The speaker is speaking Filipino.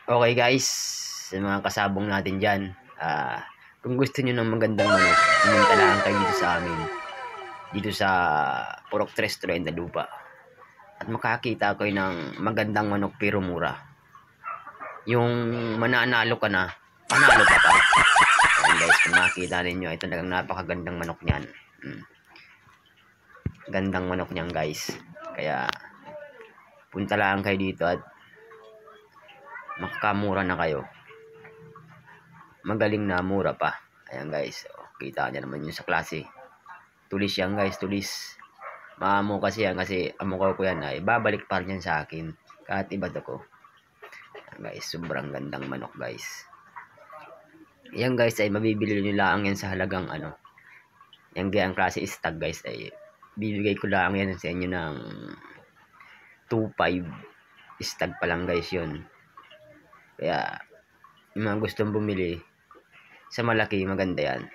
Okay guys, sa mga kasabong natin dyan, kung gusto nyo ng magandang manok, pumunta lang kayo dito sa amin, dito sa Purok Trestro and Dalupa. At makakita kayo ng magandang manok pero mura. Yung mananalo ka na, panalo ka pa. Ayan guys, kung makikita ninyo, ito talagang napakagandang manok niyan. Gandang manok niyan guys. Kaya, punta lang kayo dito at makakamura na kayo. Magaling na mura pa. Ayan guys, kita niya naman yun sa klase. Tulis yan guys, tulis. Maamo kasi yan, kasi amo ko yan ay babalik pa rin yan sa akin kahit iba to ko. Ayan guys, sobrang gandang manok guys. Yan guys ay mabibili nyo lang yan sa halagang yan gayang klase stag guys ay bibigay ko lang yan sa inyo ng 2.5 stag pa lang guys yun. Kaya yung mga gustong bumili sa malaki, maganda yan.